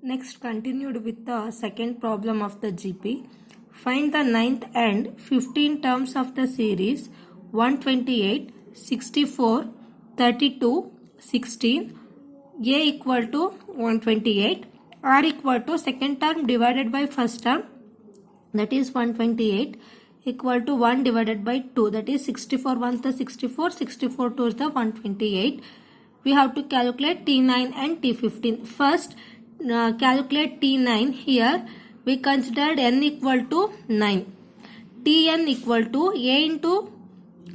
Next, continued with the second problem of the GP. Find the ninth and 15 terms of the series 128, 64, 32, 16. A equal to 128. R equal to second term divided by first term, that is 128, equal to 1 divided by 2, that is 64 1 the 64, 64 2 is the 128. We have to calculate T9 and T15. First, calculate T9. Here we considered n equal to 9. Tn equal to a into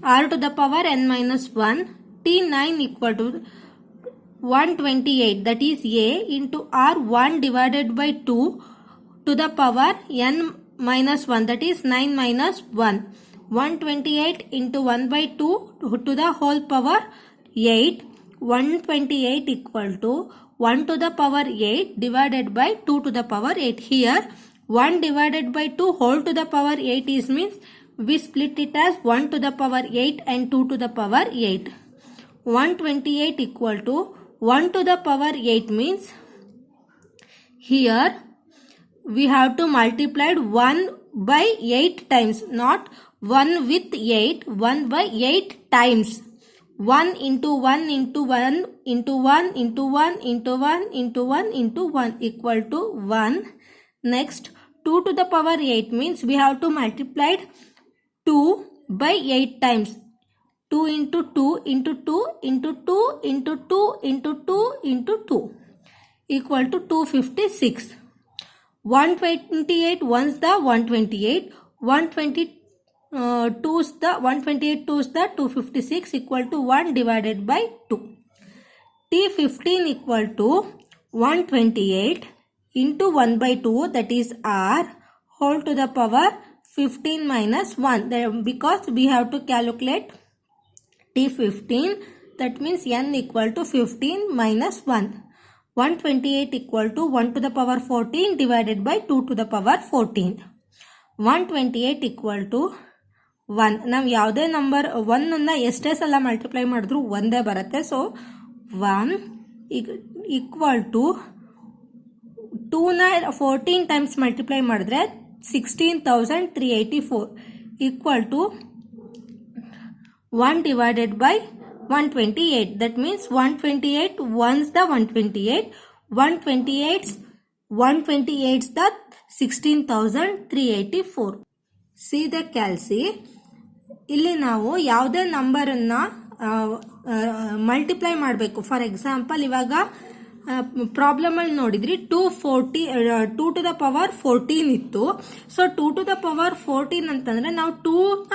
r to the power n minus 1. T9 equal to 128, that is a into r 1 divided by 2 to the power n minus 1, that is 9 minus 1. 128 into 1 by 2 to the whole power 8. 128 equal to 1 to the power 8 divided by 2 to the power 8. Here 1 divided by 2 whole to the power 8 is means we split it as 1 to the power 8 and 2 to the power 8. 128 equal to 1 to the power 8 means here we have to multiply 1 by 8 times, not 1 with 8, 1 by 8 times. 1 into 1 into 1 into 1 into 1 into 1 into 1 into 1 equal to 1. Next, 2 to the power 8 means we have to multiply 2 by 8 times. 2 into 2 into 2 into 2 into 2 into 2 into 2 equal to 256. 128 once the 128, 122 is the 128 2 is the 256 equal to 1 divided by 2. T15 equal to 128 into 1 by 2, that is r whole to the power 15 minus 1. Because we have to calculate T15, that means n equal to 15 minus 1. 128 equal to 1 to the power 14 divided by 2 to the power 14. 128 equal to 1. ನಾವು ಯಾವುದೇ number 1 ಅನ್ನು ಎಷ್ಟೇ ಸಲ multiply ಮಾಡಿದ್ರು ಒಂದೇ ಬರುತ್ತೆ. So 1 equal to 2ನ 14 times multiply ಮಾಡಿದ್ರೆ 16,384 equal to 1 divided by 128. That means 128 once the 128, 128's the 16,384. See the calci. ಇಲ್ಲಿ ನಾವು ಯಾವುದೇ ನಂಬರನ್ನು ಮಲ್ಟಿಪ್ಲೈ ಮಾಡಬೇಕು. ಫಾರ್ ಎಕ್ಸಾಂಪಲ್ ಇವಾಗ ಪ್ರಾಬ್ಲಮಲ್ಲಿ ನೋಡಿದ್ರಿ 2 ಟು ದ ಪವರ್ 14 ಇತ್ತು. ಸೊ 2 ಟು ದ ಪವರ್ 14 ಅಂತಂದ್ರೆ ನಾವು 2ನ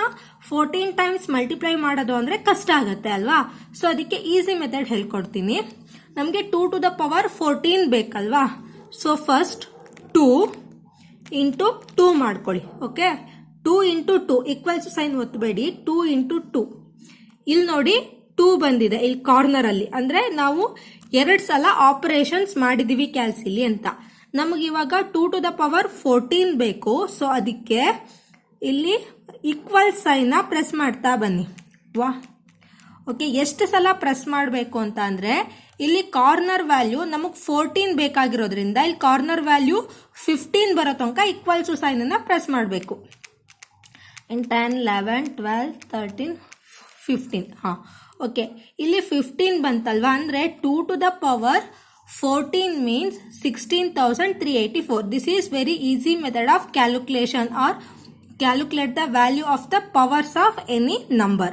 14 ಟೈಮ್ಸ್ ಮಲ್ಟಿಪ್ಲೈ ಮಾಡೋದು ಅಂದರೆ ಕಷ್ಟ ಆಗುತ್ತೆ ಅಲ್ವಾ. ಸೊ ಅದಕ್ಕೆ ಈಸಿ ಮೆಥಡ್ ಹೇಳ್ಕೊಡ್ತೀನಿ. ನಮಗೆ 2 ಟು ದ ಪವರ್ 14 ಬೇಕಲ್ವಾ. ಸೊ ಫಸ್ಟ್ 2 ಇಂಟು 2 ಮಾಡ್ಕೊಳ್ಳಿ. ಓಕೆ, 2 ಇಂಟು 2 ಈಕ್ವಲ್ಸ್ ಸೈನ್ ಒತ್ತಬೇಡಿ. 2 ಇಂಟು 2 ಇಲ್ಲಿ ನೋಡಿ 2 ಬಂದಿದೆ ಇಲ್ಲಿ ಕಾರ್ನರ್ ಅಲ್ಲಿ, ಅಂದ್ರೆ ನಾವು 2 ಸಲ ಆಪರೇಷನ್ಸ್ ಮಾಡಿದೀವಿ ಕ್ಯಾಲ್ಸಿಲಿ ಅಂತ. ನಮಗೆ ಇವಾಗ 2 ಟು ದ ಪವರ್ 14 ಬೇಕು. ಸೊ ಅದಕ್ಕೆ ಇಲ್ಲಿ ಈಕ್ವಲ್ ಸೈನ್ ಪ್ರೆಸ್ ಮಾಡ್ತಾ ಬನ್ನಿ. ವಾ ಓಕೆ, ಎಷ್ಟು ಸಲ ಪ್ರೆಸ್ ಮಾಡಬೇಕು ಅಂತ ಅಂದ್ರೆ ಇಲ್ಲಿ ಕಾರ್ನರ್ ವ್ಯಾಲ್ಯೂ ನಮಗೆ 14 ಬೇಕಾಗಿರೋದ್ರಿಂದ ಇಲ್ಲಿ ಕಾರ್ನರ್ ವ್ಯಾಲ್ಯೂ 15 ಬರೋ ತನಕ ಈಕ್ವಲ್ಸ್ ಸೈನ್ ಅನ್ನ ಪ್ರೆಸ್ ಮಾಡಬೇಕು. 10, 11, 12, 13, 15. ಓಕೆ, ಇಲ್ಲಿ 15 ಬಂತಲ್ವಾ, ಅಂದ್ರೆ 2 to the power 14 means 16,384. This is very easy method of calculation or calculate the value of the powers of any number.